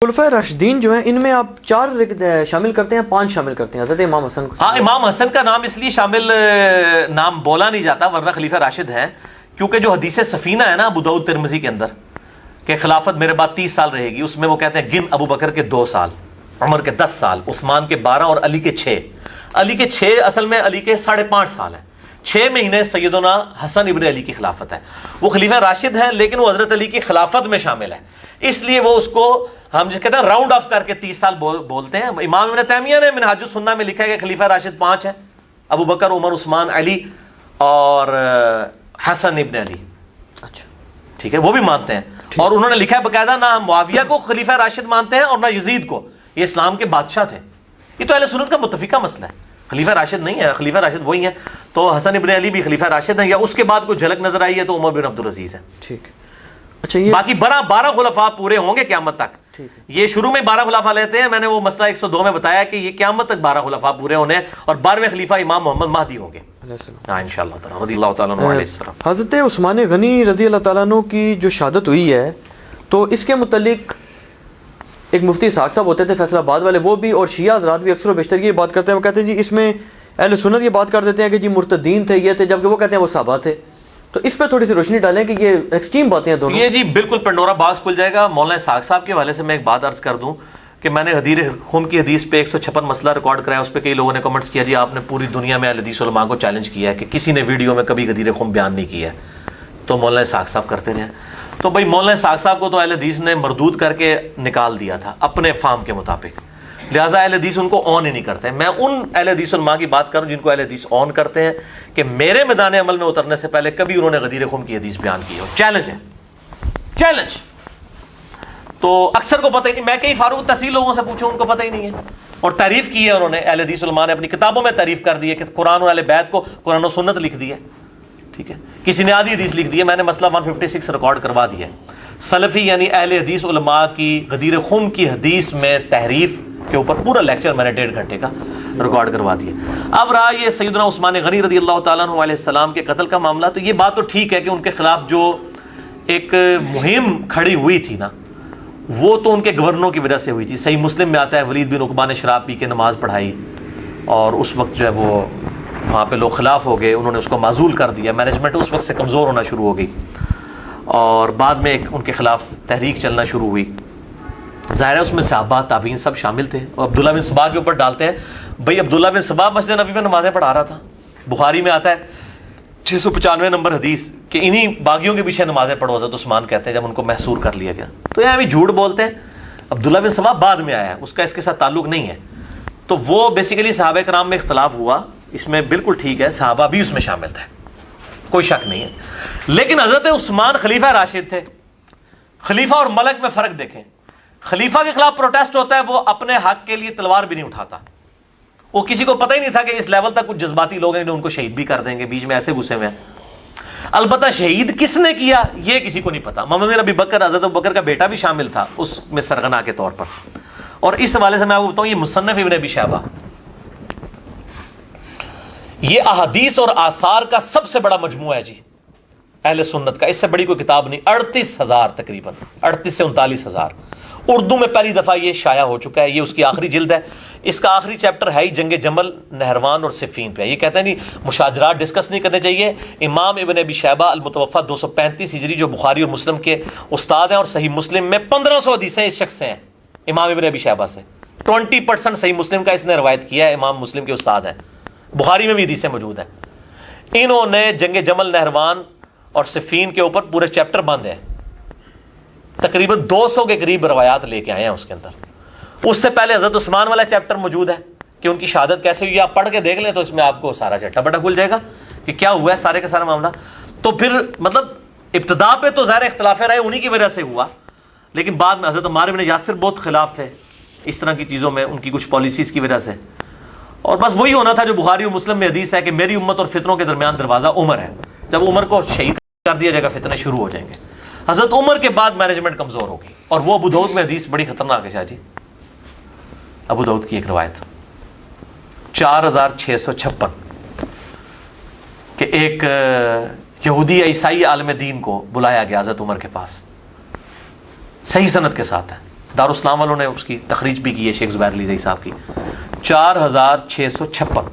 خلفائے راشدین جو ہیں ان میں آپ 4 شامل کرتے ہیں، 5 شامل کرتے ہیں حضرت امام حسن کو؟ ہاں، امام حسن کا نام اس لیے شامل نام بولا نہیں جاتا ورنہ خلیفہ راشد ہیں، کیونکہ جو حدیث سفینہ ہے نا ابو داؤد ترمذی کے اندر کہ خلافت میرے بعد 30 سال رہے گی، اس میں وہ کہتے ہیں گن ابو بکر کے 2 سال، عمر کے 10 سال، عثمان کے 12 اور علی کے 6۔ علی کے 6 اصل میں علی کے 5.5 سال ہیں، 6 مہینے سیدنا حسن ابن علی کی خلافت ہے۔ وہ خلیفہ راشد ہیں لیکن وہ حضرت علی کی خلافت میں شامل ہے، اس لیے وہ اس کو ہم جس کہتے ہیں راؤنڈ آف کر کے 30 سال بولتے ہیں۔ امام ابن تیمیہ نے منہاج السنہ میں لکھا ہے کہ خلیفہ راشد 5 ہیں، ابو بکر، عمر، عثمان، علی اور حسن ابن علی۔ اچھا ٹھیک ہے، وہ بھی مانتے ہیں، اور انہوں نے لکھا ہے باقاعدہ نہ ہم معاویہ کو خلیفہ راشد مانتے ہیں اور نہ یزید کو، یہ اسلام کے بادشاہ تھے۔ یہ تو اہل سنت کا متفقہ مسئلہ ہے، خلیفہ راشد نہیں ہے، خلیفہ راشد وہی ہیں۔ تو حسن ابن علی بھی خلیفہ راشد ہیں، یا اس کے بعد کوئی جھلک نظر آئی ہے تو عمر بن عبدالعزیز ہے۔ ٹھیک ہے، اچھا یہ باقی 12 خلفاء پورے ہوں گے قیامت تک۔ یہ شروع میں 12 خلفاء لیتے ہیں، میں نے وہ مسئلہ 102 میں بتایا کہ یہ قیامت تک 12 خلفاء پورے ہونے ہیں، اور 12ویں خلیفہ امام محمد مہدی ہوں گے ہاں انشاءاللہ تعالی رضی اللہ تعالیٰ عنہ علیہ السلام۔ حضرت عثمان غنی رضی اللہ تعالیٰ عنہ کی جو شہادت ہوئی ہے تو اس کے متعلق ایک مفتی اسحاق صاحب ہوتے تھے فیصل آباد والے، وہ بھی اور شیعہ حضرات بھی اکثر و بیشتر یہ بات کرتے ہیں، وہ کہتے ہیں جی اس میں اہل سنت یہ بات کر دیتے ہیں کہ جی مرتدین تھے، یہ تھے، جبکہ وہ کہتے ہیں وہ صحابہ تھے۔ تو اس پہ تھوڑی سی روشنی ڈالیں کہ یہ ایکسٹریم باتیں ہیں دونوں۔ یہ جی بالکل پنڈورا باکس کھل جائے گا۔ مولانا اسحاق صاحب کے حوالے سے میں ایک بات عرض کر دوں کہ میں نے غدیر خم کی حدیث پہ 156 مسئلہ ریکارڈ کرایا، اس پہ کئی لوگوں نے کمنٹس کیا جی آپ نے پوری دنیا میں اہل حدیث علماء کو چیلنج کیا ہے کہ کسی نے ویڈیو میں کبھی غدیر خم بیان نہیں کیا ہے، تو مولانا اسحاق صاحب کرتے رہے۔ تو بھائی مولانا اسحاق صاحب کو تو اہل حدیث نے مردود کر کے نکال دیا تھا اپنے فہم کے مطابق، لہٰذا اہل حدیث ان کو آن ہی نہیں کرتے۔ میں ان اہل حدیث علماء کی بات کروں جن کو اہل حدیث آن کرتے ہیں کہ میرے میدان عمل میں اترنے سے پہلے کبھی انہوں نے غدیر خم کی حدیث بیان کی ہو۔ چیلنج ہے، چیلنج۔ تو اکثر کو پتہ ہی نہیں، میں کئی فاروق تحصیل لوگوں سے پوچھوں ان کو پتہ ہی نہیں ہے، اور تعریف کی ہے انہوں نے، اہل حدیث علماء نے اپنی کتابوں میں تعریف کر دی ہے کہ قرآن اور اہل بیت کو قرآن و سنت لکھ دی ہے، ٹھیک ہے، کسی نے آدھی حدیث لکھ دی ہے، میں نے مسئلہ 156 ریکارڈ کروا دیا ہے۔ سلفی یعنی اہل حدیث علماء کی غدیر خم کی حدیث میں تحریف کے اوپر پورا لیکچر میں نے 1.5 گھنٹے کا ریکارڈ کروا دیا۔ اب رہا یہ سیدنا عثمان غنی رضی اللہ تعالیٰ عنہ علیہ السلام کے قتل کا معاملہ، تو یہ بات تو ٹھیک ہے کہ ان کے خلاف جو ایک مہم کھڑی ہوئی تھی نا، وہ تو ان کے گورنروں کی وجہ سے ہوئی تھی۔ صحیح مسلم میں آتا ہے ولید بن عقبہ نے شراب پی کے نماز پڑھائی، اور اس وقت جو ہے وہ وہاں پہ لوگ خلاف ہو گئے، انہوں نے اس کو معزول کر دیا، مینجمنٹ اس وقت سے کمزور ہونا شروع ہو گئی، اور بعد میں ان کے خلاف تحریک چلنا شروع ہوئی۔ ظاہر ہے اس میں صحابہ تابعین سب شامل تھے، اور عبداللہ بن سبا کے اوپر ڈالتے ہیں بھائی عبداللہ بن سبا مسجد نبی میں نمازیں پڑھا رہا تھا، بخاری میں آتا ہے 695 نمبر حدیث کہ انہی باغیوں کے پیچھے نمازیں پڑھو حضرت عثمان کہتے ہیں جب ان کو محصور کر لیا گیا۔ تو یہ ابھی جھوٹ بولتے ہیں، عبداللہ بن سبا بعد میں آیا ہے، اس کا اس کے ساتھ تعلق نہیں ہے۔ تو وہ بیسیکلی صحابہ کرام میں اختلاف ہوا، اس میں بالکل ٹھیک ہے، صحابہ بھی اس میں شامل تھے، کوئی شک نہیں ہے، لیکن حضرت عثمان خلیفہ راشد تھے۔ خلیفہ اور ملک میں فرق دیکھیں، خلیفہ کے خلاف پروٹیسٹ ہوتا ہے، وہ اپنے حق کے لیے تلوار بھی نہیں اٹھاتا، وہ کسی کو پتہ ہی نہیں تھا کہ اس لیول تک کچھ جذباتی لوگ ہیں جو ان کو شہید بھی کر دیں گے، بیچ میں ایسے گھسے ہوئے ہیں۔ البتہ شہید کس نے کیا یہ کسی کو نہیں پتا۔ محمد بن ابی بکر، حضرت ابو بکر کا بیٹا بھی شامل تھا اس میں سرغنا کے طور پر، اور اس حوالے سے میں آپ کو بتاؤں یہ مصنف ابن ابی شیبہ یہ احادیث اور آثار کا سب سے بڑا مجموعہ ہے جی اہل سنت کا، اس سے بڑی کوئی کتاب نہیں، 38,000 تقریباً 38 سے 39,000 اردو میں پہلی دفعہ یہ شائع ہو چکا ہے۔ یہ اس کی آخری جلد ہے، اس کا آخری چیپٹر ہے ہی جنگ جمل، نہروان اور صفین پہ۔ یہ کہتے ہیں نہیں مشاجرات ڈسکس نہیں کرنے چاہیے۔ امام ابن ابی شیبہ المتوفیٰ 235 ہجری جو بخاری اور مسلم کے استاد ہیں، اور صحیح مسلم میں 1500 حدیثیں اس شخص سے ہیں امام ابن ابی شیبہ سے، 20% صحیح مسلم کا اس نے روایت کیا ہے، امام مسلم کے استاد ہیں، بخاری میں بھی حدیثیں موجود ہیں۔ انہوں نے جنگ جمل، نہروان اور صفین کے اوپر پورے چیپٹر بند ہیں، تقریباً 200 کے قریب روایات لے کے آئے ہیں اس کے اندر۔ اس سے پہلے حضرت عثمان والا چیپٹر موجود ہے کہ ان کی شہادت کیسے ہوئی، آپ پڑھ کے دیکھ لیں تو اس میں آپ کو سارا چٹا بٹا کھل جائے گا کہ کیا ہوا ہے سارے کا سارا معاملہ۔ تو پھر مطلب ابتدا پہ تو ظاہر اختلاف رائے انہی کی وجہ سے ہوا، لیکن بعد میں حضرت عمار بن یاسر بہت خلاف تھے اس طرح کی چیزوں میں، ان کی کچھ پالیسیز کی وجہ سے، اور بس وہی ہونا تھا جو بخاری اور مسلم میں حدیث ہے کہ میری امت اور فتنوں کے درمیان دروازہ عمر ہے، جب عمر کو شہید کر دیا جائے گا فتنے شروع ہو جائیں گے۔ حضرت عمر کے بعد مینجمنٹ کمزور ہوگی، اور وہ ابو داؤد میں حدیث بڑی خطرناک ہے شاہ جی، ابو داؤد کی ایک روایت 4656 کہ ایک یہودی عیسائی عالم دین کو بلایا گیا حضرت عمر کے پاس، صحیح سند کے ساتھ ہے، دارالاسلام والوں نے اس کی تخریج بھی کی ہے شیخ زبیر علی زئی صاحب کی. 4656.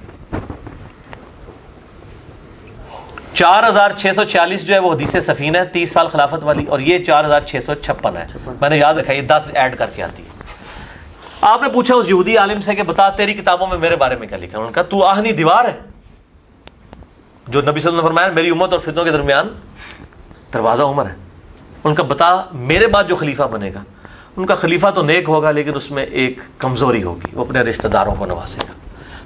4646 جو ہے وہ حدیث سفینہ ہے 30 سال خلافت والی, اور یہ 4656 ہے. میں نے یاد رکھا یہ 10 ایڈ کر کے آتی ہے. آپ نے پوچھا اس یہودی عالم سے کہ بتا تیری کتابوں میں میرے بارے میں کیا لکھا ہے. انہوں نے کہا تو آہنی دیوار ہے. جو نبی صلی اللہ علیہ وسلم نے فرمایا میری امت اور فتنوں کے درمیان دروازہ عمر ہے. ان کا بتا میرے بعد جو خلیفہ بنے گا, ان کا خلیفہ تو نیک ہوگا لیکن اس میں ایک کمزوری ہوگی, وہ اپنے رشتہ داروں کو نوازے گا.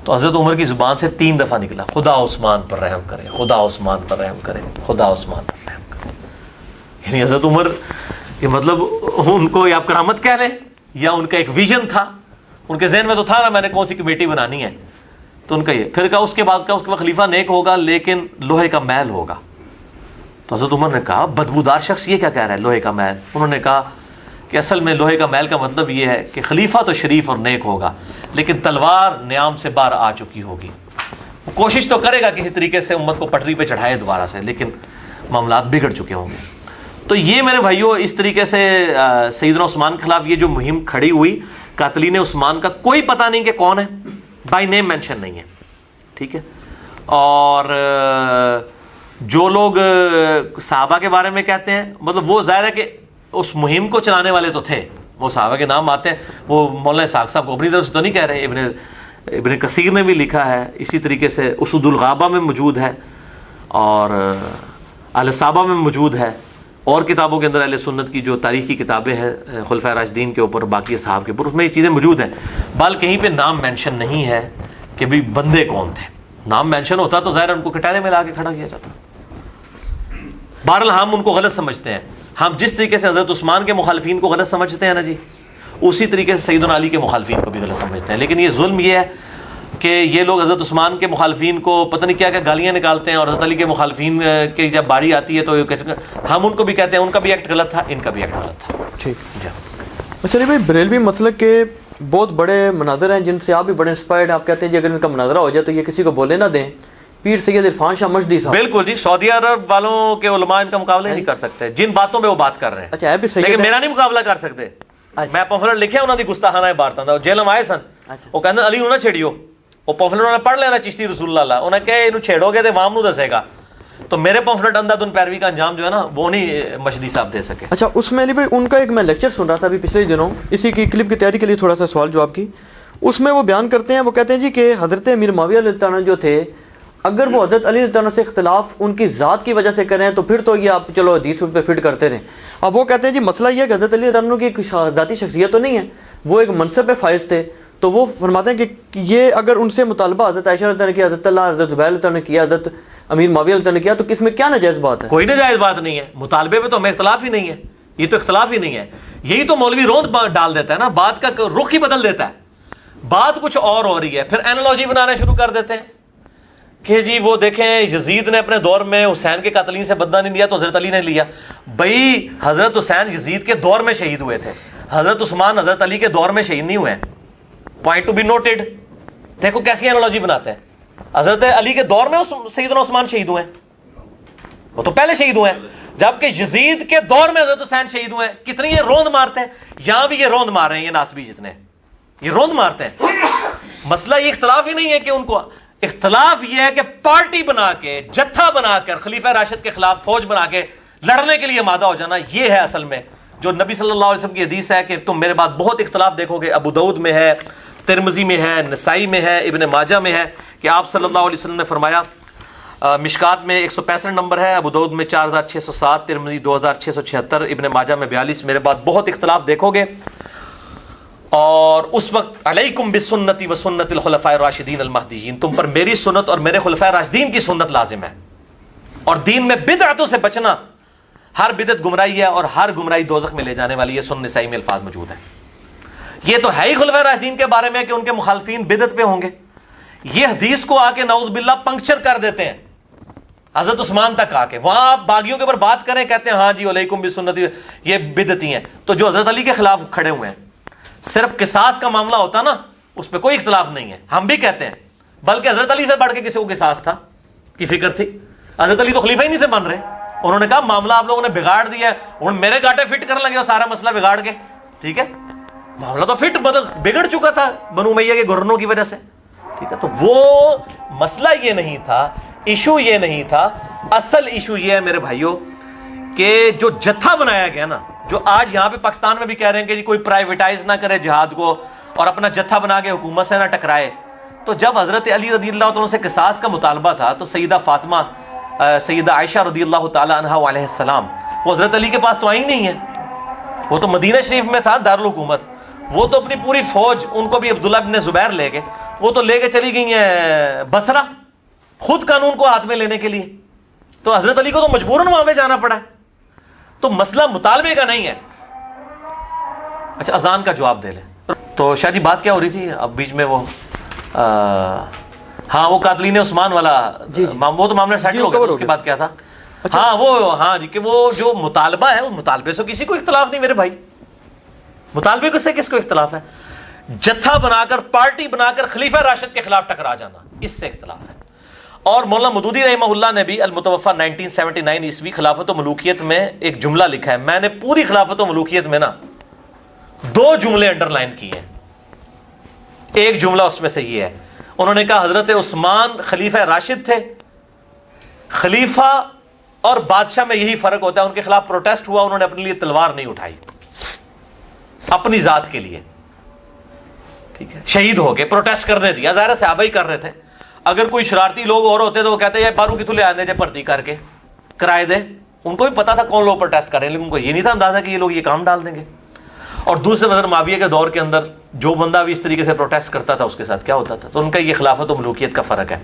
تو حضرت عمر کی زبان سے 3 دفعہ نکلا خدا عثمان پر رحم کرے, خدا عثمان پر رحم کرے, خدا عثمان پر رحم کرے. یعنی حضرت عمر یہ مطلب ان کو یا آپ کرامت کہہ لیں یا ان کا ایک ویژن تھا, ان کے ذہن میں تو تھا نا میں نے کون سی کمیٹی بنانی ہے, تو ان کا یہ. پھر کہا اس کے بعد خلیفہ نیک ہوگا لیکن لوہے کا محل ہوگا. تو حضرت عمر نے کہا بدبودار شخص یہ کیا کہہ رہا ہے لوہے کا محل. انہوں نے کہا کہ اصل میں لوہے کا محل کا مطلب یہ ہے کہ خلیفہ تو شریف اور نیک ہوگا لیکن تلوار نیام سے باہر آ چکی ہوگی. وہ کوشش تو کرے گا کسی طریقے سے امت کو پٹری پہ چڑھائے دوبارہ سے, لیکن معاملات بگڑ چکے ہوں گے. تو یہ میرے بھائیوں اس طریقے سے سیدنا عثمان کے خلاف یہ جو مہم کھڑی ہوئی, قاتلین عثمان کا کوئی پتہ نہیں کہ کون ہے, بائی نیم مینشن نہیں ہے, ٹھیک ہے. اور جو لوگ صحابہ کے بارے میں کہتے ہیں مطلب وہ ظاہر ہے کہ اس مہم کو چلانے والے تو تھے, وہ صحابہ کے نام آتے ہیں. وہ مولانا اسحاق صاحب کو اپنی طرف سے تو نہیں کہہ رہے, ابن کثیر نے بھی لکھا ہے, اسی طریقے سے اسود الغابہ میں موجود ہے اور الصابہ میں موجود ہے, اور کتابوں کے اندر اہل سنت کی جو تاریخی کتابیں ہیں خلفائے راشدین کے اوپر باقی اصحاب کے اوپر, اس میں یہ چیزیں موجود ہیں. بال کہیں پہ نام مینشن نہیں ہے کہ بھی بندے کون تھے. نام مینشن ہوتا تو ظاہر ان کو کٹارے میں لا کے کھڑا کیا جاتا. بہرحال ہم ان کو غلط سمجھتے ہیں. ہم جس طریقے سے حضرت عثمان کے مخالفین کو غلط سمجھتے ہیں نا جی, اسی طریقے سے سیدنا علی کے مخالفین کو بھی غلط سمجھتے ہیں. لیکن یہ ظلم یہ ہے کہ یہ لوگ حضرت عثمان کے مخالفین کو پتہ نہیں کیا کیا گالیاں نکالتے ہیں, اور حضرت علی کے مخالفین کی جب باری آتی ہے تو ہم ان کو بھی کہتے ہیں ان کا بھی ایکٹ غلط تھا, ان کا بھی ایکٹ غلط تھا. ٹھیک. چلیے بھائی, بریلوی مسلک کے بہت بڑے مناظر ہیں جن سے آپ بھی بڑے انسپائرڈ ہیں. آپ کہتے ہیں جی اگر ان کا مناظرہ ہو جائے تو یہ کسی کو بولے نہ دیں. پیر سید عرفان شاہ مجدی صاحب, بالکل جی, سعودی عرب والوں کے علماء ان کا مقابلہ نہیں کر سکتے جن باتوں میں وہ بات کر رہے ہیں. اچھا, ہے بھی صحیح, لیکن میرا نہیں مقابلہ کر سکتے. میں پمفلٹ لکھے انہوں نے گستاخانہ عبارتاں دا جیل آئے سن, وہ کہتے علی نہ چھیڑیو, وہ پمفلٹ انہوں نے پڑھ لینا چشتی رسول اللہ, انہیں کہ انہوں چھیڑو گے تو وام نو دسے گا. تو میرے پمفلٹ اندر ان پیروی کا انجام جو ہے نا وہ نہیں مجدی صاحب دے سکے. اچھا, اس میں علی بھائی ان کا ایک میں لیکچر سن رہا تھا ابھی پچھلے دنوں, اسی کی کلپ کی تیاری کے لیے تھوڑا سا سوال جواب کی. اس میں وہ بیان کرتے ہیں, وہ کہتے ہیں جی کہ حضرت امیر معاویہ علیہ السلام جو تھے, اگر وہ حضرت علی علیہ السلام سے اختلاف ان کی ذات کی وجہ سے کریں تو پھر تو یہ آپ چلو حدیث ان پہ فٹ کرتے رہیں. اب وہ کہتے ہیں جی مسئلہ یہ ہے کہ حضرت علی علیہ السلام کی ایک ذاتی شخصیت تو نہیں ہے, وہ ایک منصب پہ فائز تھے. تو وہ فرماتے ہیں کہ یہ اگر ان سے مطالبہ حضرت عائشہ رضی اللہ عنہا نے کیا, حضرت اللہ, حضرت زبیر رضی اللہ عنہ نے کیا, حضرت امیر معاویہ رضی اللہ عنہ نے کیا, تو کس میں کیا ناجائز بات ہے؟ کوئی ناجائز بات نہیں ہے. مطالبے پہ تو ہمیں اختلاف ہی نہیں ہے, یہ تو اختلاف ہی نہیں ہے. یہی تو مولوی روند ڈال دیتا ہے نا, بات کا رخ ہی بدل دیتا ہے. بات کچھ اور ہو رہی ہے, پھر اینالوجی بنانا شروع کر دیتے ہیں کہ جی وہ دیکھیں یزید نے اپنے دور میں حسین کے قاتلین سے بدلہ نہیں لیا تو حضرت علی نے لیا. بھائی حضرت حسین یزید کے دور میں شہید ہوئے تھے, حضرت عثمان حضرت علی کے دور میں شہید نہیں ہوئے. Point to be noted. دیکھو کیسی انالوجی بناتے ہیں. حضرت علی کے دور میں سیدنا عثمان شہید ہوئے ہیں, وہ تو پہلے شہید ہوئے ہیں, جبکہ یزید کے دور میں حضرت حسین شہید ہوئے ہیں. کتنی یہ روند مارتے ہیں, یہاں بھی یہ روند مار رہے ہیں, یہ ناسبی جتنے یہ روند مارتے ہیں. مسئلہ یہ اختلاف ہی نہیں ہے کہ ان کو, اختلاف یہ ہے کہ پارٹی بنا کے جتھا بنا کر خلیفہ راشد کے خلاف فوج بنا کے لڑنے کے لیے آمادہ ہو جانا. یہ ہے اصل میں جو نبی صلی اللہ علیہ وسلم کی حدیث ہے کہ تم میرے بعد بہت اختلاف دیکھو گے. ابو داؤد میں ہے, ترمذی میں ہے, نسائی میں ہے, ابن ماجہ میں ہے کہ آپ صلی اللہ علیہ وسلم نے فرمایا, مشکات میں 165 نمبر ہے, ابو داؤد میں 4607, ترمذی 2676, ابن ماجہ میں 42, میرے بعد بہت اختلاف دیکھو گے. اور اس وقت علیکم بسنتی و سنت الخلفاء الراشدین المہدیین, تم پر میری سنت اور میرے خلفاء راشدین کی سنت لازم ہے. اور دین میں بدعتوں سے بچنا, ہر بدعت گمراہی ہے اور ہر گمراہی دوزخ میں لے جانے والی ہے. سنن نسائی میں الفاظ موجود ہیں. یہ تو ہے ہی خلفاء راشدین کے بارے میں کہ ان کے مخالفین بدعت پہ ہوں گے. یہ حدیث کو آ کے نعوذ باللہ پنکچر کر دیتے ہیں حضرت عثمان تک آ کے. وہاں آپ باغیوں کے اوپر بات کریں, کہتے ہیں ہاں جی علیکم بسنتی, یہ بدعتی ہیں. تو جو حضرت علی کے خلاف کھڑے ہوئے ہیں, صرف قصاص کا معاملہ ہوتا نا, اس پہ کوئی اختلاف نہیں ہے. ہم بھی کہتے ہیں, بلکہ حضرت علی سے بڑھ کے کسی کو قصاص تھا کی فکر تھی. حضرت علی تو خلیفہ ہی نہیں تھے بن رہے, انہوں نے کہا معاملہ آپ لوگوں نے بگاڑ دیا ہے, میرے گاٹے فٹ کرنے لگے ہو سارا مسئلہ بگاڑ کے. ٹھیک ہے, معاملہ تو فٹ بگڑ چکا تھا بنو امیہ کے گورنروں کی وجہ سے. ٹھیک ہے, تو وہ مسئلہ یہ نہیں تھا, ایشو یہ نہیں تھا. اصل ایشو یہ ہے میرے بھائیوں کہ جو جتھا بنایا گیا نا, جو آج یہاں پہ پاکستان میں بھی کہہ رہے ہیں کہ جی کوئی پرائیویٹائز نہ کرے جہاد کو اور اپنا جتھا بنا کے حکومت سے نہ ٹکرائے, تو جب حضرت علی رضی اللہ تعالیٰ سے قصاص کا مطالبہ تھا تو سیدہ فاطمہ, سیدہ عائشہ رضی اللہ تعالیٰ عنہا علیہ السلام, وہ حضرت علی کے پاس تو آئی نہیں ہے, وہ تو مدینہ شریف میں تھا دارالحکومت. وہ تو اپنی پوری فوج, ان کو بھی عبداللہ بن زبیر لے گئے, وہ تو لے کے چلی گئی ہیں بصرہ خود قانون کو ہاتھ میں لینے کے لیے. تو حضرت علی کو تو مجبوراً وہاں پہ جانا پڑا ہے. تو مسئلہ مطالبے کا نہیں ہے. اچھا, اذان کا جواب دے لیں. تو شاہ جی بات کیا ہو رہی تھی اب بیچ میں؟ وہ ہاں وہ قاتلین عثمان والا, وہ تو معاملہ سیٹل ہو گیا. اس کے بعد کیا تھا؟ ہاں وہ, ہاں جی, کہ وہ جو مطالبہ ہے, وہ مطالبے سے کسی کو اختلاف نہیں میرے بھائی. مطالبے سے کس کو اختلاف ہے؟ جتھا بنا کر, پارٹی بنا کر خلیفہ راشد کے خلاف ٹکرا جانا, اس سے اختلاف ہے. اور مولانا مودودی رحمہ اللہ نے بھی المتوفى 1979 عیسوی خلافت و ملوکیت میں ایک جملہ لکھا ہے. میں نے پوری خلافت و ملوکیت میں نا 2 جملے انڈر لائن کیے ہیں. ایک جملہ اس میں سے یہ ہے, انہوں نے کہا حضرت عثمان خلیفہ راشد تھے. خلیفہ اور بادشاہ میں یہی فرق ہوتا ہے, ان کے خلاف پروٹیسٹ ہوا, انہوں نے اپنے لیے تلوار نہیں اٹھائی اپنی ذات کے لیے. ٹھیک ہے, شہید ہو کے پروٹیسٹ کرنے دیا, ظاہر صحابہ ہی کر رہے تھے. اگر کوئی شرارتی لوگ اور ہوتے تو وہ کہتے ہیں بارو کی تلے آنے دے بھرتی کر کے کرائے دے. ان کو بھی پتا تھا کون لوگ پروٹیسٹ کر رہے ہیں, لیکن ان کو یہ نہیں تھا اندازہ کہ یہ لوگ یہ کام ڈال دیں گے. اور دوسرے حضرت معاویہ کے دور کے اندر جو بندہ بھی اس طریقے سے پروٹیسٹ کرتا تھا اس کے ساتھ کیا ہوتا تھا. تو ان کا یہ خلافت و ملوکیت کا فرق ہے.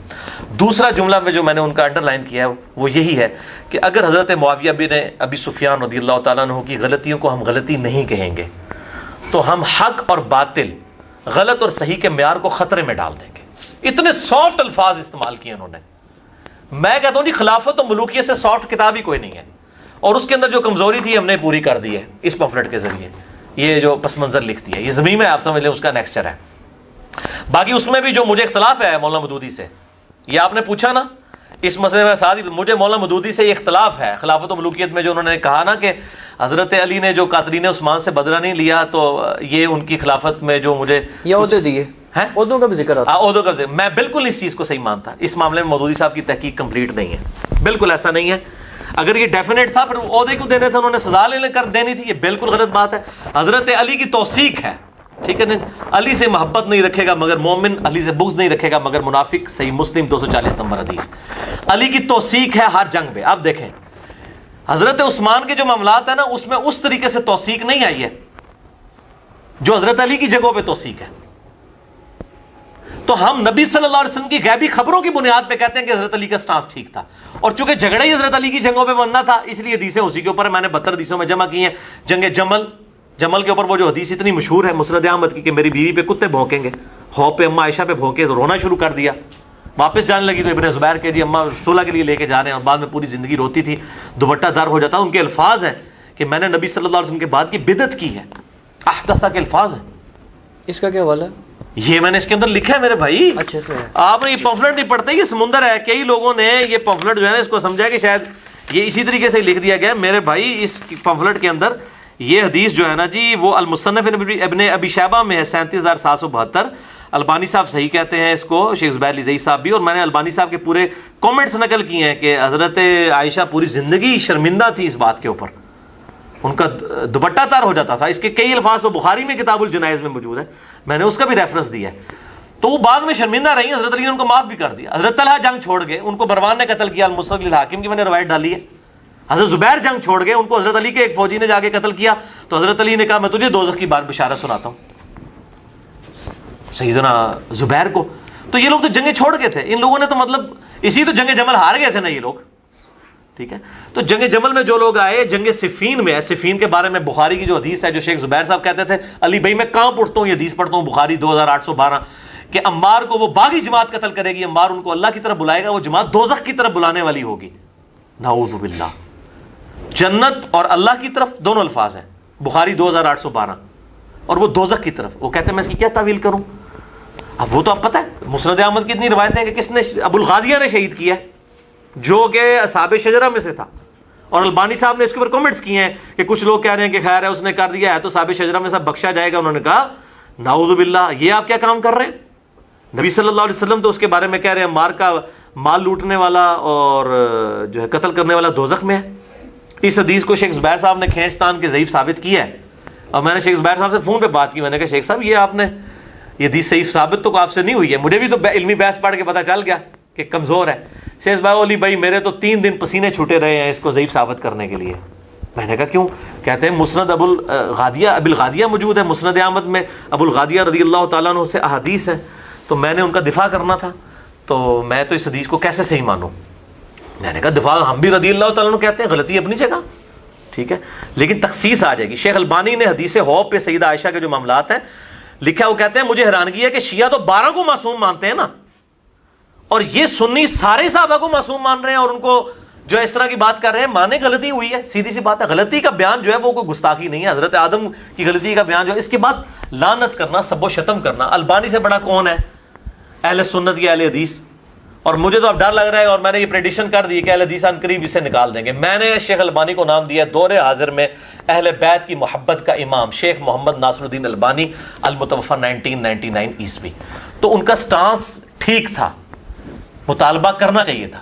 دوسرا جملہ میں جو میں نے ان کا انڈر لائن کیا ہے وہ یہی ہے کہ اگر حضرت معاویہ بن ابی سفیان رضی اللہ تعالیٰ عنہ کی غلطیوں کو ہم غلطی نہیں کہیں گے تو ہم حق اور باطل, غلط اور صحیح کے معیار کو خطرے میں ڈال دیں گے. اتنے سافٹ الفاظ استعمال کیے انہوں نے. میں کہتا ہوں جی خلافت و ملوکیت سے سافٹ کتاب ہی کوئی نہیں ہے. اور اس کے اندر جو کمزوری تھی ہم نے پوری کر دی ہے اس پمفلٹ کے ذریعے. یہ جو پس منظر لکھتی ہے, یہ زمین میں آپ سمجھ لیں اس کا نیکسچر ہے. باقی اس میں بھی جو مجھے اختلاف ہے مولانا مودودی سے, یہ آپ نے پوچھا نا اس مسئلے میں ساتھ, مجھے مولانا مودودی سے یہ اختلاف ہے خلافت و ملوکیت میں, جو انہوں نے کہا نا کہ حضرت علی نے جو قاتلین عثمان سے بدلہ نہیں لیا تو یہ ان کی خلافت میں جو مجھے یہ عہدے دیے ہیں, عہدوں کا بھی ذکر آتا ہے. عہدوں کا ذکر, میں بالکل اس چیز کو صحیح مانتا. اس معاملے میں مودودی صاحب کی تحقیق کمپلیٹ نہیں ہے, بالکل ایسا نہیں ہے. اگر یہ ڈیفینیٹ تھا پھر عہدے کو دینے تھے, انہوں نے سزا لے کر دینی تھی, یہ بالکل غلط بات ہے. حضرت علی کی توثیق ہے, ٹھیک ہے نا, علی سے محبت نہیں رکھے گا مگر مومن, علی سے بغض نہیں رکھے گا مگر منافق. صحیح مسلم 240 نمبر حدیث. علی کی توثیق ہے ہر جنگ میں. آپ دیکھیں حضرت عثمان کے جو معاملات ہیں نا اس میں اس طریقے سے توثیق نہیں آئی ہے جو حضرت علی کی جگہوں پہ توثیق ہے. تو ہم نبی صلی اللہ علیہ وسلم کی غیبی خبروں کی بنیاد پہ کہتے ہیں کہ حضرت علی کا سٹانس ٹھیک تھا, اور چونکہ جھگڑا ہی حضرت علی کی جنگوں پہ بننا تھا اس لیے حدیثیں اسی کے اوپر میں نے 72 حدیثوں میں جمع کی ہیں. جنگ جمل کے اوپر وہ جو حدیث اتنی مشہور ہے مسند احمد کی کہ میری بیوی پہ کتے بھونکیں گے, ہو پہ اما عائشہ پہ بھونکے تو رونا شروع کر دیا. واپس جانے لگی تو ابن زبیر کے جی اما صلح کے لیے لے کے جا رہے ہیں, اور بعد میں پوری زندگی روتی تھی, دوپٹہ دار ہو جاتا. ان کے الفاظ ہیں کہ میں نے نبی صلی اللہ علیہ وسلم کے بعد کی بدعت کی ہے, احدثہ کے الفاظ ہیں. اس کا کیا حوالہ ہے؟ یہ میں نے اس کے اندر لکھا ہے میرے بھائی. اچھا سے آپ نے یہ پمفلٹ نہیں پڑھتے, یہ سمندر ہے. کئی لوگوں نے یہ پمفلٹ جو ہے نا اس کو سمجھا کہ شاید یہ اسی طریقے سے لکھ دیا گیا. میرے بھائی اس پمفلٹ کے اندر یہ حدیث جو ہے نا جی وہ المصنف ابن ابی شیبہ میں ہے 37772. البانی صاحب صحیح کہتے ہیں اس کو, شیخ زبیر علی زئی صاحب بھی. اور میں نے البانی صاحب کے پورے کامنٹس نقل کیے ہیں کہ حضرت عائشہ پوری زندگی شرمندہ تھی اس بات کے اوپر, ان کا دوپٹہ تار ہو جاتا تھا. اس کے کئی الفاظ تو بخاری میں کتاب الجنائز میں موجود ہے, میں نے اس کا بھی ریفرنس دیا ہے. تو وہ بعد میں شرمندہ رہی, حضرت علی نے ان کو معاف بھی کر دیا. حضرت طلحہ جنگ چھوڑ گئے, ان کو مروان نے قتل کیا, المستدرک للحاکم کی میں نے روایت ڈالی ہے. حضرت زبیر جنگ چھوڑ گئے, ان کو حضرت علی کے ایک فوجی نے جا کے قتل کیا, تو حضرت علی نے کہا میں تجھے دوزخ کی بات بشارت سناتا ہوں سیدنا زبیر کو. تو یہ لوگ تو جنگیں چھوڑ گئے تھے. ان لوگوں نے تو مطلب اسی تو جنگ جمل ہار گئے تھے نا یہ لوگ, ٹھیک ہے. تو جنگ جمل میں جو لوگ آئے, جنگ صفین میں ہے, صفین کے بارے میں بخاری کی جو حدیث ہے جو شیخ زبیر صاحب کہتے تھے علی بھائی میں کہاں پڑھتا ہوں یہ حدیث پڑھتا ہوں بخاری 2812 کہ عمار کو وہ باغی جماعت قتل کرے گی, عمار ان کو اللہ کی طرف بلائے گا, وہ جماعت دوزخ کی طرف بلانے والی ہوگی. نعوذ باللہ. جنت اور اللہ کی طرف دونوں الفاظ ہیں, بخاری 2812, اور وہ دوزخ کی طرف. وہ کہتے ہیں میں اس کی کیا تعویل کروں. اب وہ تو اب پتہ ہے مسند احمد کی اتنی روایتیں ہیں کہ کس نے ابو الغادیہ نے شہید کیا جو کہ اصحاب شجرہ میں سے تھا, اور البانی صاحب نے اس کے اوپر کمنٹس کیے ہیں کہ کچھ لوگ کہہ رہے ہیں کہ خیر ہے اس نے کر دیا ہے تو صاحب شجرہ میں سب بخشا جائے گا. انہوں نے کہا نعوذ باللہ, یہ آپ کیا کام کر رہے ہیں؟ نبی صلی اللہ علیہ وسلم تو اس کے بارے میں کہہ رہے ہیں مار کا مال لوٹنے والا اور جو ہے قتل کرنے والا دوزخ میں ہے. اس حدیث کو شیخ زبیر صاحب نے کھینچ تان کے ضعیف ثابت کیا ہے. اور میں نے شیخ زبیر صاحب سے فون پہ بات کی, میں نے کہا شیخ صاحب یہ آپ نے یہ حدیث صحیح ثابت تو آپ سے نہیں ہوئی ہے, مجھے بھی تو علمی بحث پڑھ کے پتہ چل گیا کہ کمزور ہے. شیخ علی بھائی میرے تو 3 دن پسینے چھوٹے رہے ہیں اس کو ضعیف ثابت کرنے کے لیے. میں نے کہا کیوں؟ کہتے ہیں مسند ابو الغادیہ موجود ہے, مسند احمد میں ابو الغادیہ رضی اللہ تعالیٰ عنہ سے احادیث ہیں, تو میں نے ان کا دفاع کرنا تھا, تو میں تو اس حدیث کو کیسے صحیح مانوں؟ میں نے کہا دفاع ہم بھی رضی اللہ تعالیٰ عنہ کہتے ہیں, غلطی اپنی جگہ, ٹھیک ہے, لیکن تخصیص آ جائے گی. شیخ البانی نے حدیث حوض پہ سیدہ عائشہ کے جو معاملات ہیں لکھا, وہ کہتے ہیں مجھے حیرانگی ہے کہ شیعہ تو 12 کو معصوم مانتے ہیں نا, اور یہ سنی سارے صحابہ کو معصوم مان رہے ہیں, اور ان کو جو اس طرح کی بات کر رہے ہیں. مانے غلطی ہوئی ہے, سیدھی سی بات ہے, غلطی کا بیان جو ہے وہ کوئی گستاخی نہیں ہے. حضرت آدم کی غلطی کا بیان جو ہے, اس کے بعد لعنت کرنا, سب و شتم کرنا, البانی سے بڑا کون ہے اہل سنت یا اہل حدیث؟ اور مجھے تو اب ڈر لگ رہا ہے, اور میں نے یہ پریڈکشن کر دی کہ اہل حدیث ان قریب اسے نکال دیں گے. میں نے شیخ البانی کو نام دیا دور حاضر میں اہل بیت کی محبت کا امام شیخ محمد ناصر الدین البانی المتوفی 1999 عیسوی. تو ان کا سٹانس ٹھیک تھا, مطالبہ کرنا چاہیے تھا.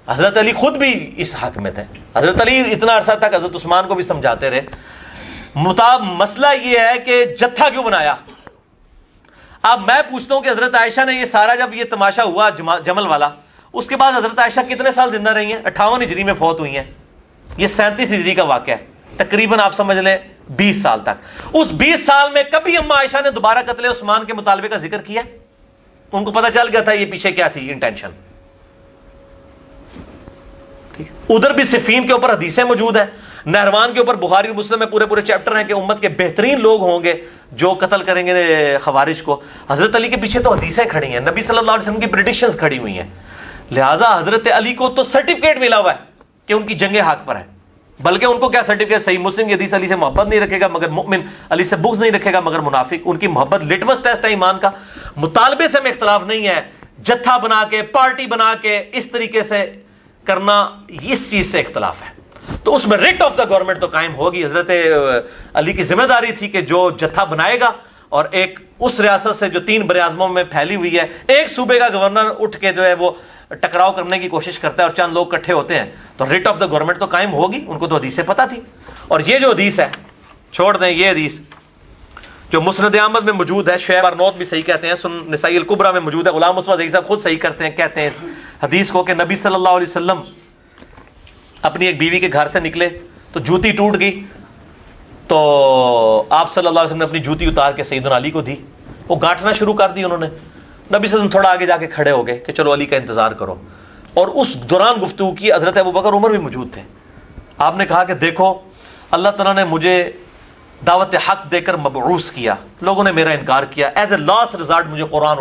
حضرت علی خود بھی اس حق میں تھے, حضرت علی اتنا عرصہ تک حضرت عثمان کو بھی سمجھاتے رہے. مسئلہ یہ ہے کہ جتھا کیوں بنایا؟ اب میں پوچھتا ہوں کہ حضرت عائشہ نے یہ سارا جب یہ تماشا ہوا جمل والا, اس کے بعد حضرت عائشہ کتنے سال زندہ رہی ہیں؟ 58 ہجری میں فوت ہوئی ہیں. یہ 37 ہجری کا واقعہ ہے, تقریباً آپ سمجھ لیں 20 سال تک. اس 20 سال میں کبھی اما عائشہ نے دوبارہ قتل عثمان کے مطالبے کا ذکر کیا؟ ان کو پتہ چل گیا تھا یہ پیچھے کیا تھی انٹینشن. ادھر بھی صفین کے اوپر حدیثیں موجود ہیں, نہروان کے اوپر بخاری اور مسلم میں پورے چیپٹر ہیں کہ امت کے بہترین لوگ ہوں گے جو قتل کریں گے خوارج کو. حضرت علی کے پیچھے تو حدیثیں کھڑی ہیں, نبی صلی اللہ علیہ وسلم کی پریڈکشنز کھڑی ہوئی ہیں. لہٰذا حضرت علی کو تو سرٹیفکیٹ ملا ہوا ہے کہ ان کی جنگ حق پر ہے, بلکہ ان کو کیا سرٹیفکیٹ؟ صحیح مسلم کی حدیث علی سے محبت نہیں رکھے گا مگر مؤمن, علی سے بغض نہیں رکھے گا مگر منافق. ان کی محبت لٹمس ٹیسٹ ہے ایمان کا. مطالبے سے میں اختلاف نہیں ہے, جتھا بنا کے پارٹی بنا کے اس طریقے سے کرنا, اس چیز سے اختلاف ہے. تو اس میں ریٹ آف دا گورنمنٹ تو قائم ہوگی. حضرت علی کی ذمہ داری تھی کہ جو جتھا بنائے گا, اور ایک اس ریاست سے جو 3 براعظموں میں پھیلی ہوئی ہے, ایک صوبے کا گورنر اٹھ کے جو ہے وہ ٹکراؤ کرنے کی کوشش کرتا ہے اور چند لوگ اکٹھے ہوتے ہیں, تو ریٹ آف دا گورنمنٹ تو قائم ہوگی. ان کو تو حدیث سے پتہ تھی. اور یہ جو حدیث ہے, چھوڑ دیں یہ حدیث جو مسند احمد میں موجود ہے, شعیب ارنوت بھی صحیح کہتے ہیں, نسائی الکبریٰ میں موجود ہے, غلام مصطفیٰ صاحب خود صحیح کرتے ہیں, کہتے ہیں اس حدیث کو کہ نبی صلی اللہ علیہ وسلم اپنی ایک بیوی کے گھر سے نکلے تو جوتی ٹوٹ گئی, تو آپ صلی اللہ علیہ وسلم نے اپنی جوتی اتار کے سیدنا علی کو دی. وہ گانٹنا شروع کر دی انہوں نے. نبی صلی اللہ علیہ وسلم تھوڑا آگے جا کے کھڑے ہو گئے کہ چلو علی کا انتظار کرو, اور اس دوران گفتگو کی. حضرت ابوبکر عمر بھی موجود تھے. آپ نے کہا کہ دیکھو اللہ تعالیٰ نے مجھے دعوت حق دے کر مبعوث کیا, لوگوں نے میرا انکار کیا, ایز اے لاسٹ ریزارٹ مجھے قرآن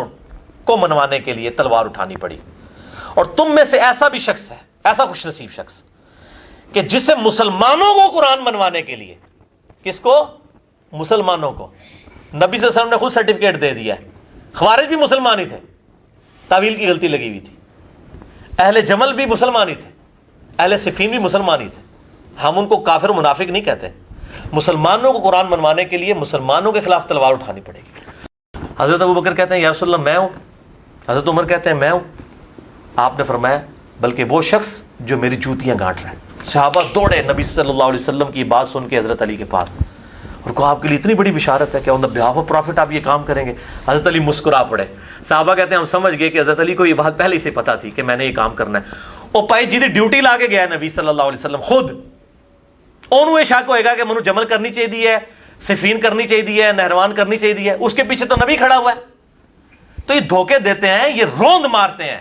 کو منوانے کے لیے تلوار اٹھانی پڑی. اور تم میں سے ایسا بھی شخص ہے, ایسا خوش نصیب شخص کہ جسے مسلمانوں کو قرآن منوانے کے لیے, کس کو؟ مسلمانوں کو. نبی صلی اللہ علیہ وسلم نے خود سرٹیفکیٹ دے دیا ہے. خوارج بھی مسلمان ہی تھے, تعویل کی غلطی لگی ہوئی تھی. اہل جمل بھی مسلمان ہی تھے, اہل صفین بھی مسلمان ہی تھے. ہم ان کو کافر و منافق نہیں کہتے. مسلمانوں کو قرآن منوانے کے لیے مسلمانوں کے خلاف تلوار اٹھانی پڑے گی. حضرت ابوبکر کہتے ہیں یا رسول اللہ میں ہوں, حضرت عمر کہتے ہیں میں ہوں. آپ نے فرمایا بلکہ وہ شخص جو میری جوتیاں گانٹ رہا ہے. صحابہ دوڑے نبی صلی اللہ علیہ وسلم کی بات سن کے حضرت علی کے پاس, اور کہا آپ کے لیے اتنی بڑی بشارت ہے کہ آن دی بہاف آف پروفٹ آپ یہ کام کریں گے. حضرت علی مسکرا پڑے. صحابہ کہتے ہیں ہم سمجھ گئے کہ حضرت علی کو یہ بات پہلے ہی سے پتا تھی کہ میں نے یہ کام کرنا ہے. وہ پائی جی ڈیوٹی لا کے گیا نبی صلی اللہ علیہ وسلم خود. انہوں یہ شک ہوئے گا کہ منو جمل کرنی چاہیے, صفین کرنی چاہیے, نہروان کرنی چاہیے, اس کے پیچھے تو نبی کھڑا ہوا ہے. تو یہ دھوکے دیتے ہیں, یہ روند مارتے ہیں.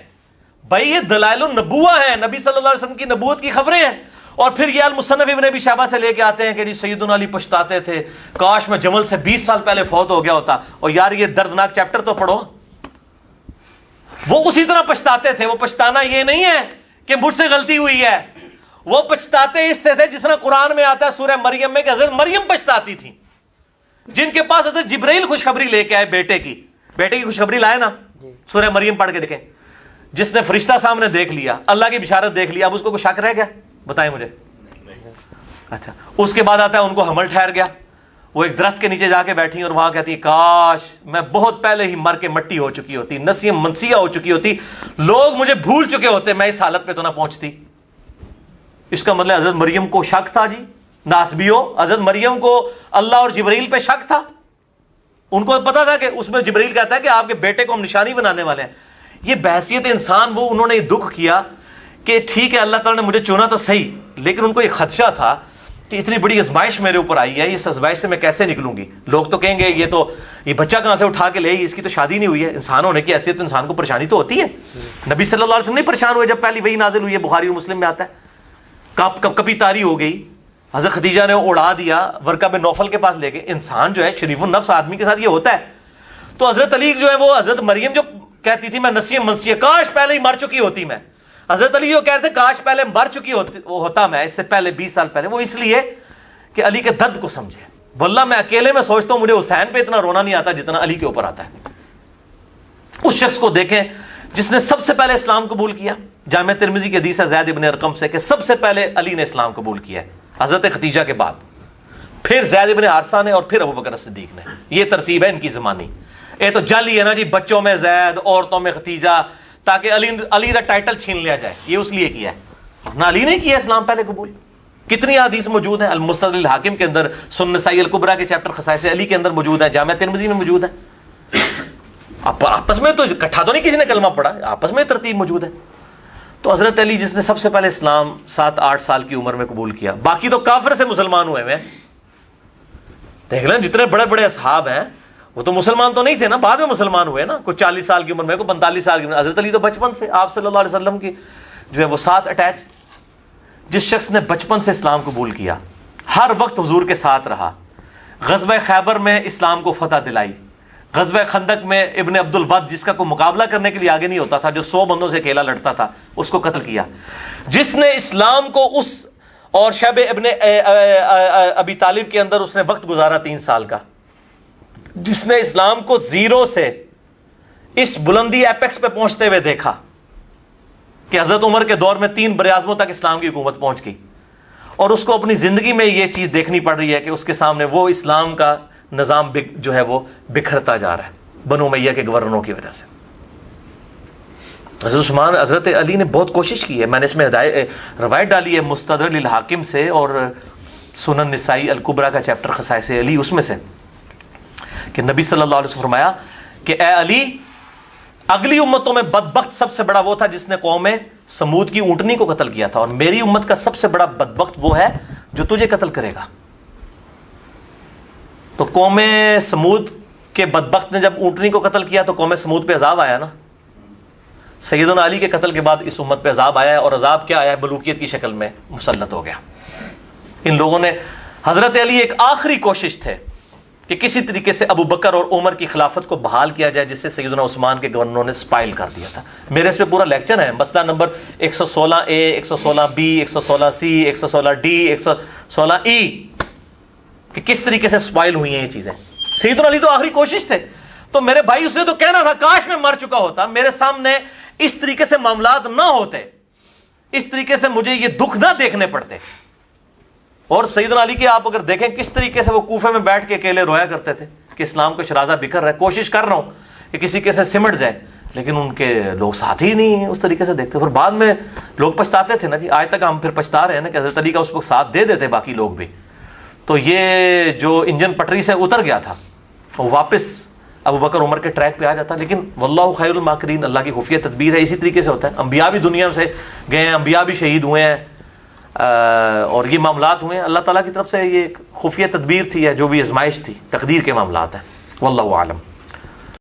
بھائی یہ دلائل النبوہ ہیں, نبی صلی اللہ علیہ وسلم کی نبوت کی خبریں ہیں. اور پھر یہ المصنف ابن ابی شیبہ سے لے کے آتے ہیں کہ جی سیدنا علی پچھتاتے تھے, کاش میں جمل سے 20 سال پہلے فوت ہو گیا ہوتا. اور یار یہ دردناک چیپٹر تو پڑھو. وہ اسی طرح پچھتاتے تھے. وہ پچھتانا یہ نہیں ہے کہ مجھ سے غلطی ہوئی ہے, وہ پچھتاتے اس سے تھے جس طرح قرآن میں آتا ہے سورہ مریم میں کہ حضرت مریم پچھتاتی تھی, جن کے پاس حضرت جبرائیل خوشخبری لے کے آئے بیٹے کی خوشخبری لائے نا. سورہ مریم پڑھ کے دیکھیں, جس نے فرشتہ سامنے دیکھ لیا, اللہ کی بشارت دیکھ لیا, اب اس کو کوئی شک رہ گیا؟ بتائیں مجھے. اچھا اس کے بعد آتا ہے ان کو حمل ٹھہر گیا, وہ ایک درخت کے نیچے جا کے بیٹھی اور وہاں کہتی کاش میں بہت پہلے ہی مر کے مٹی ہو چکی ہوتی, نسیم منسیہ ہو چکی ہوتی, لوگ مجھے بھول چکے ہوتے, میں اس حالت پہ تو نہ پہنچتی. اس کا مطلب حضرت مریم کو شک تھا جی, ناسبیو حضرت مریم کو اللہ اور جبرائیل پہ شک تھا. ان کو پتا تھا کہ اس میں جبرائیل کہتا ہے کہ آپ کے بیٹے کو ہم نشانی بنانے والے ہیں. یہ بحثیت انسان وہ انہوں نے یہ دکھ کیا کہ ٹھیک ہے اللہ تعالیٰ نے مجھے چنا تو صحیح, لیکن ان کو یہ خدشہ تھا کہ اتنی بڑی آزمائش میرے اوپر آئی ہے, اس آزمائش سے میں کیسے نکلوں گی. لوگ تو کہیں گے یہ بچہ کہاں سے اٹھا کے لے, اس کی تو شادی نہیں ہوئی ہے. انسان ہونے کی حیثیت انسان کو پریشانی تو ہوتی ہے. نبی صلی اللہ علیہ وسلم نہیں پریشان ہوئے جب پہلی وحی نازل ہوئی ہے, بخاری اور مسلم میں آتا ہے. کبھی تاری ہو گئی, حضرت خدیجہ نے اڑا دیا, ورقہ بن نوفل کے پاس لے گئے. انسان جو ہے شریف النفس آدمی کے ساتھ یہ ہوتا ہے. تو حضرت علی جو ہے وہ حضرت مریم جو کہتی تھی میں نسیم منسیہ, کاش پہلے ہی مر چکی ہوتی میں. حضرت علی جو کہتے تھے کاش پہلے مر چکی ہوتا میں اس سے پہلے 20 سال پہلے, وہ اس لیے کہ علی کے درد کو سمجھے. واللہ میں اکیلے میں سوچتا ہوں مجھے حسین پہ اتنا رونا نہیں آتا جتنا علی کے اوپر آتا ہے. اس شخص کو دیکھیں جس نے سب سے پہلے اسلام قبول کیا. جامع ترمذی کی حدیث ہے زید ابن ارقم سے کہ سب سے پہلے علی نے اسلام قبول کیا ہے, حضرت خدیجہ کے بعد, پھر زید ابن حارثہ نے, اور پھر ابو بکر صدیق نے. یہ ترتیب ہے ان کی زمانی. یہ تو جعلی ہے نا جی, بچوں میں زید, عورتوں میں خدیجہ, تاکہ علی دا ٹائٹل چھین لیا جائے. یہ اس لیے کیا ہے, ورنہ علی نے کیا اسلام پہلے قبول. کتنی حدیث موجود ہیں المستدرک الحاکم کے اندر, سنن نسائی الکبریٰ کے چیپٹر خصائص علی کے اندر موجود ہے, جامع ترمذی میں موجود ہے. آپس میں تو اکٹھا تو نہیں کسی نے کلمہ پڑھا, آپس میں ترتیب موجود ہے. تو حضرت علی جس نے سب سے پہلے اسلام 7-8 سال کی عمر میں قبول کیا, باقی تو کافر سے مسلمان ہوئے ہیں. دیکھ لیں جتنے بڑے بڑے اصحاب ہیں وہ تو مسلمان تو نہیں تھے نا, بعد میں مسلمان ہوئے نا, کوئی 40 سال کی عمر میں, کوئی 45 سال کی عمر. حضرت علی تو بچپن سے آپ صلی اللہ علیہ وسلم کی جو ہے وہ ساتھ اٹیچ. جس شخص نے بچپن سے اسلام قبول کیا, ہر وقت حضور کے ساتھ رہا, غزوہ خیبر میں اسلام کو فتح دلائی, غزوہ خندق میں ابن عبد الود جس کا کوئی مقابلہ کرنے کے لیے آگے نہیں ہوتا تھا, جو 100 بندوں سے اکیلا لڑتا تھا, اس کو قتل کیا. جس نے اسلام کو اس اور شیب ابن ابی طالب کے اندر اس نے وقت گزارا 3 سال کا, جس نے اسلام کو زیرو سے اس بلندی ایپیکس پہ پہنچتے ہوئے دیکھا کہ حضرت عمر کے دور میں 3 براعظموں تک اسلام کی حکومت پہنچ گئی, اور اس کو اپنی زندگی میں یہ چیز دیکھنی پڑ رہی ہے کہ اس کے سامنے وہ اسلام کا نظام جو ہے وہ بکھرتا جا رہا ہے بنو امیہ کے گورنروں کی وجہ سے. حضرت علی نے بہت کوشش کی ہے. میں نے اس میں روایت ڈالی ہے مستدرک الحاکم سے اور سنن نسائی الکبریٰ کا چیپٹر خصائص علی, اس میں سے کہ نبی صلی اللہ علیہ وسلم فرمایا کہ اے علی, اگلی امتوں میں بدبخت سب سے بڑا وہ تھا جس نے قوم سمود کی اونٹنی کو قتل کیا تھا, اور میری امت کا سب سے بڑا بدبخت وہ ہے جو تجھے قتل کرے گا. تو قوم سمود کے بدبخت نے جب اونٹنی کو قتل کیا تو قوم سمود پہ عذاب آیا نا. سیدنا علی کے قتل کے بعد اس امت پہ عذاب آیا ہے, اور عذاب کیا آیا ہے, ملوکیت کی شکل میں مسلط ہو گیا. ان لوگوں نے, حضرت علی ایک آخری کوشش تھے کہ کسی طریقے سے ابو بکر اور عمر کی خلافت کو بحال کیا جائے, جس سے سیدنا عثمان کے گورنروں نے سپائل کر دیا تھا. میرے اس پہ پورا لیکچر ہے, مسئلہ number 116A, 116B, 116C, 116D, 116E, کہ کس طریقے سے سپائل ہوئی ہیں یہ چیزیں. سیدنا علی تو آخری کوشش تھے. تو میرے بھائی اس نے تو کہنا تھا کاش میں مر چکا ہوتا, میرے سامنے اس طریقے سے معاملات نہ ہوتے, اس طریقے سے مجھے یہ دکھ نہ دیکھنے پڑتے. اور سیدنا علی کے آپ اگر دیکھیں کس طریقے سے وہ کوفے میں بیٹھ کے اکیلے رویا کرتے تھے کہ اسلام کا شرازہ بکھر رہا ہے, کوشش کر رہا ہوں کہ کسی کے سے سمٹ جائے, لیکن ان کے لوگ ساتھ ہی نہیں اس طریقے سے دیکھتے. پھر بعد میں لوگ پچھتاتے تھے نا جی, آج تک ہم پھر پچھتا رہے ہیں نا کہ حضرت علی کا اس وقت ساتھ دے دیتے باقی لوگ بھی. تو یہ جو انجن پٹری سے اتر گیا تھا وہ واپس ابو بکر عمر کے ٹریک پہ آ جاتا. لیکن واللہ خیر الماکرین, اللہ کی خفیہ تدبیر ہے. اسی طریقے سے ہوتا ہے, انبیاء بھی دنیا سے گئے ہیں, انبیاء بھی شہید ہوئے ہیں, اور یہ معاملات ہوئے ہیں. اللہ تعالیٰ کی طرف سے یہ خفیہ تدبیر تھی, ہے جو بھی آزمائش تھی, تقدیر کے معاملات ہیں. واللہ اعلم.